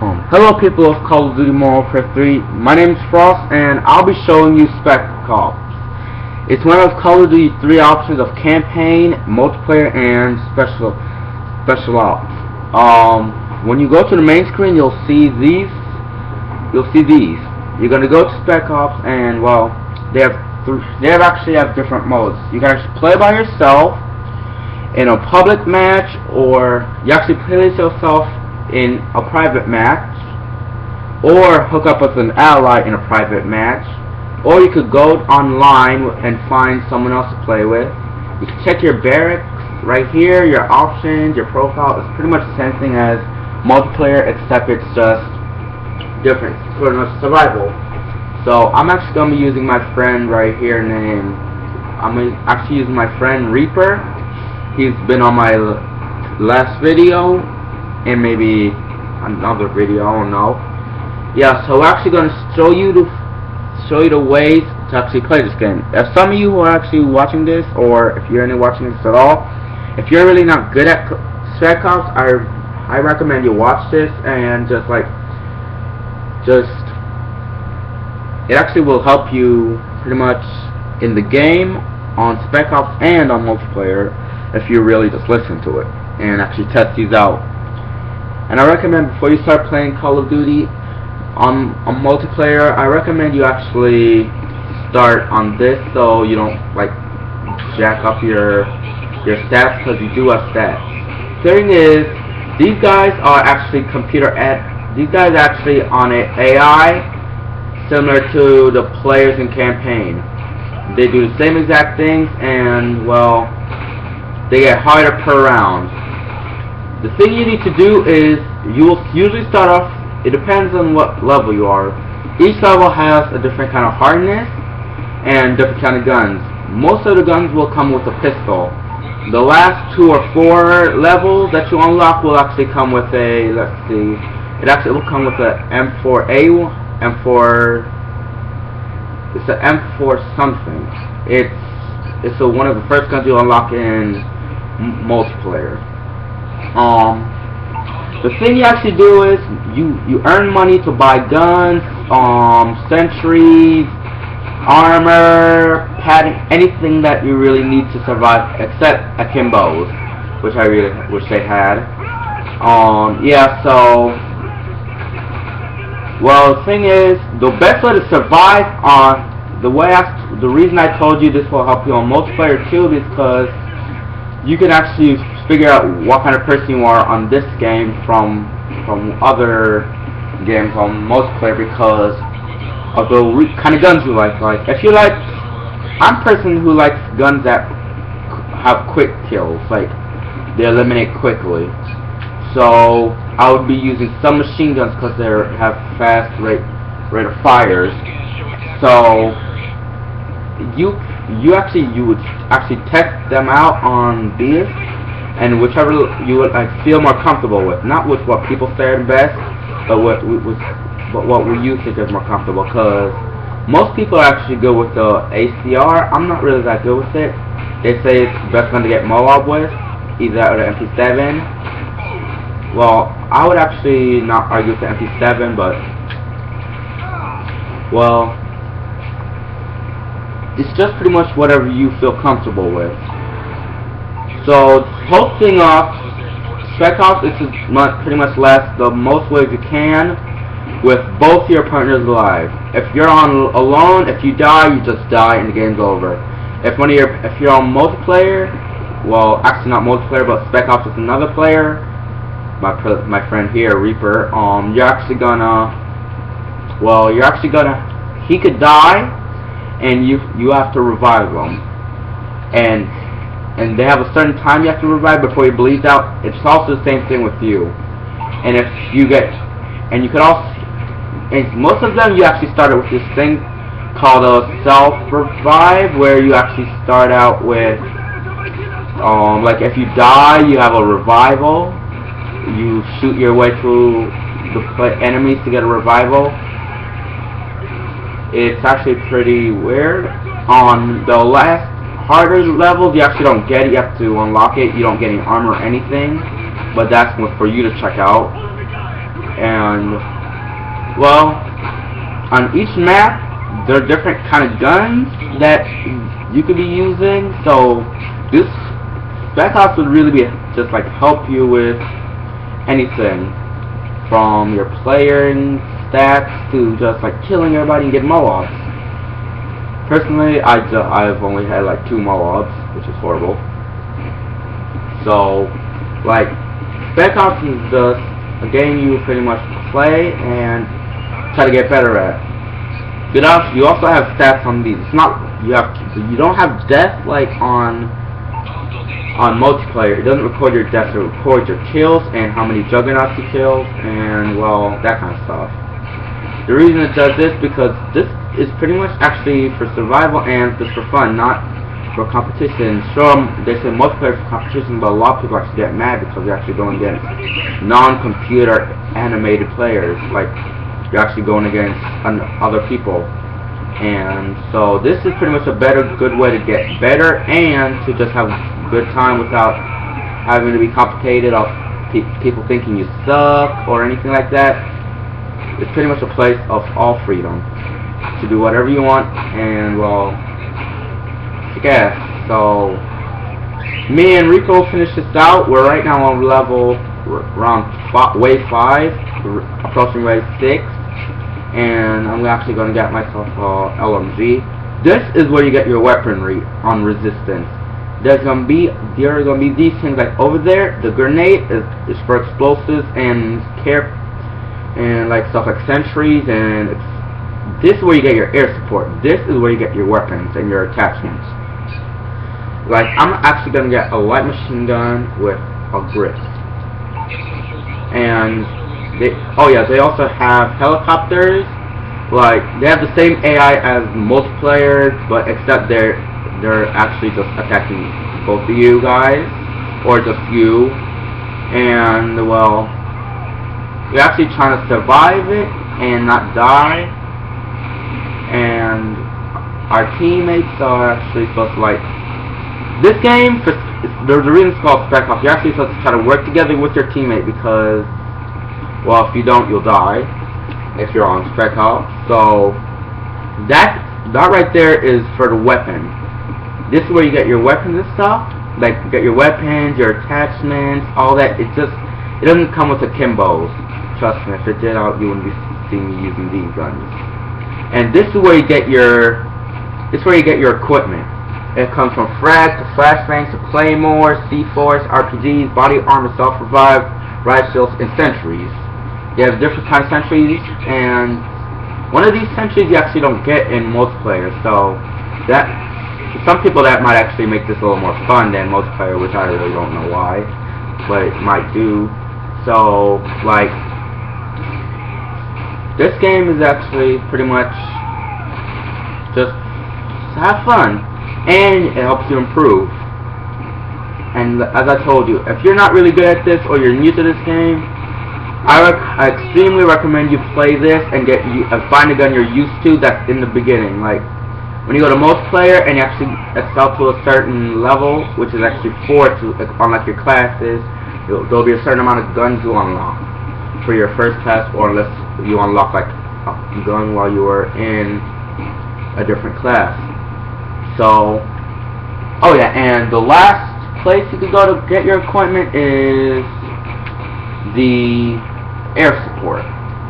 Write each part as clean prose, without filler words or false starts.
Hello people of Call of Duty mw3. My name is Frost and I'll be showing you spec-ops. It's one of Call of Duty 3 options of campaign, multiplayer, and special ops. When you go to the main screen, you'll see these. You're gonna go to spec-ops and well, they actually have different modes. You can actually play by yourself in a public match, or you actually play yourself in a private match, or hook up with an ally in a private match, or you could go online and find someone else to play with. You can check your barracks right here, your options, your profile. It's pretty much the same thing as multiplayer, except it's just different. It's pretty much survival. So I'm actually going to be using my friend right here I'm actually using my friend Reaper. He's been on my last video and maybe another video, I don't know. Yeah, so we're actually going to show you the ways to actually play this game. If some of you who are actually watching this, or if you're watching this at all, if you're really not good at spec-ops, I recommend you watch this and it actually will help you pretty much in the game, on spec-ops, and on multiplayer, if you really just listen to it and actually test these out. And I recommend before you start playing Call of Duty on multiplayer, I recommend you actually start on this so you don't jack up your stats, because you do have stats. Thing is, these guys are actually these guys are actually on an AI similar to the players in campaign. They do the same exact things, and well, they get harder per round. The thing you need to do is, you will usually start off, it depends on what level you are. Each level has a different kind of hardness and different kind of guns. Most of the guns will come with a pistol. The last 2 or 4 levels that you unlock will actually come with a, let's see, it will come with a M4A, it's an M4 something. It's one of the first guns you unlock in multiplayer. The thing you actually do is you earn money to buy guns, sentries, armor, padding, anything that you really need to survive, except akimbos, which I really wish they had. Yeah, so well, the thing is, the best way to survive the reason I told you this will help you on multiplayer too is because you can actually figure out what kind of person you are on this game from other games on multiplayer, because of the kind of guns you like. If you like, I'm a person who likes guns that have quick kills, they eliminate quickly. So I would be using some machine guns because they have fast rate of fires. So you would actually test them out on these, and whichever you would feel more comfortable with, not with what people say are best, but what you think is more comfortable. Because most people actually go with the ACR. I'm not really that good with it. They say it's the best one to get Moab with, either that or the MP7. Well, I would actually not argue with the MP7, but well, it's just pretty much whatever you feel comfortable with. So, hosting off, spec-ops is pretty much last the most ways you can with both your partners alive. If you're on alone, if you die, you just die and the game's over. If you're on multiplayer, well, actually not multiplayer, but spec-ops with another player, my friend here, Reaper, he could die, and you have to revive him, and they have a certain time you have to revive before he bleeds out. It's also the same thing with you. And if you you could also, and most of them you actually started with this thing called a self-revive, where you actually start out with, if you die, you have a revival. You shoot your way through the enemies to get a revival. It's actually pretty weird. On the last harder levels, you actually don't get it. You have to unlock it. You don't get any armor or anything. But that's for you to check out. And well, on each map there are different kind of guns that you could be using. So this spec-ops would really be just like help you with anything from your playing stats to just like killing everybody and getting MOABs. Personally, I've only had like 2 MOABs, which is horrible. So like spec-ops is just a game you pretty much play and try to get better at. You also have stats on these. It's not you don't have death like on multiplayer. It doesn't record your deaths, it records your kills and how many juggernauts you killed and well, that kind of stuff. The reason it does this because this is pretty much actually for survival and just for fun, not for competition. Sure, they say multiplayer for competition, but a lot of people actually get mad because you're actually going against non-computer animated players. Like you're actually going against other people. And so this is pretty much a good way to get better and to just have a good time without having to be complicated of people thinking you suck or anything like that. It's pretty much a place of all freedom to do whatever you want and well, yeah. So me and Rico finished this out. We're right now on level around wave 5, approaching wave 6. And I'm actually going to get myself a LMG. This is where you get your weaponry on resistance. There are going to be these things like over there. The grenade is for explosives and like stuff like sentries, and this is where you get your air support. This is where you get your weapons and your attachments. Like I'm actually going to get a light machine gun with a grip. And they also have helicopters. Like they have the same AI as multiplayer, but except they're actually just attacking both of you guys or just you. And well, you're actually trying to survive it and not die. And our teammates are actually supposed to like this game. The reason it's called spec-ops. You're actually supposed to try to work together with your teammate because well, if you don't, you'll die if you're on spec-ops. So that right there is for the weapon. This is where you get your weapons and stuff. Like you get your weapons, your attachments, all that. It doesn't come with akimbos. Trust me, if it did, you wouldn't be seeing me using these guns. And this is where you get your equipment. It comes from frags to flashbangs to claymores, C4s, RPGs, body armor, self-revive, riot shields, and sentries. You have different kinds of sentries, and one of these sentries you actually don't get in multiplayer. So that for some people that might actually make this a little more fun than multiplayer, which I really don't know why, but it might do. So like this game is actually pretty much just have fun, and it helps you improve. And as I told you, if you're not really good at this or you're new to this game, I extremely recommend you play this and find a gun you're used to that's in the beginning. Like when you go to multiplayer and you actually excel to a certain level, which is actually 4 to unlock your classes, there'll be a certain amount of guns you unlock for your first class, or unless you unlock like a gun while you were in a different class. So, oh yeah, and the last place you can go to get your equipment is the air support.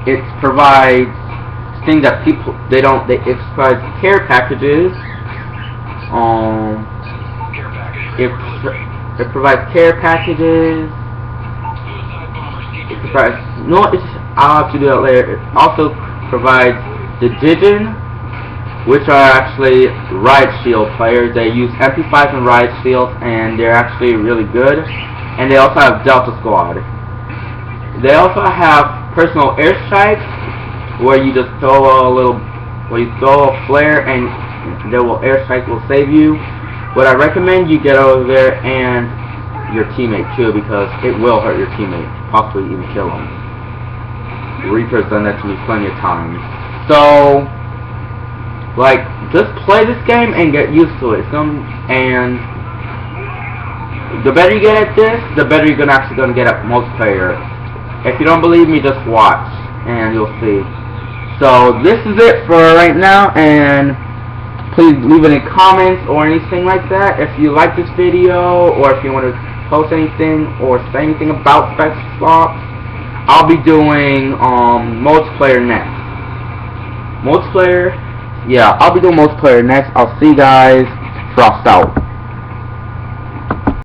It provides things that people it provides care packages. It provides care packages. It provides I'll have to do that later. It also provides the Digen, which are actually riot shield players. They use MP5s and riot shields, and they're actually really good. And they also have Delta Squad. They also have personal airstrikes, where you just throw a flare and airstrike will save you. But I recommend you get over there and your teammate too, because it will hurt your teammate, possibly even kill him. Reaper's done that to me plenty of times. So, like, just play this game and get used to it. And the better you get at this, the better you're actually gonna get at multiplayer. If you don't believe me, just watch, and you'll see. So this is it for right now, and please leave any comments or anything like that if you like this video, or if you want to post anything or say anything about spec-ops. I'll be doing multiplayer next. Multiplayer? Yeah, I'll be doing multiplayer next. I'll see you guys. Frost out.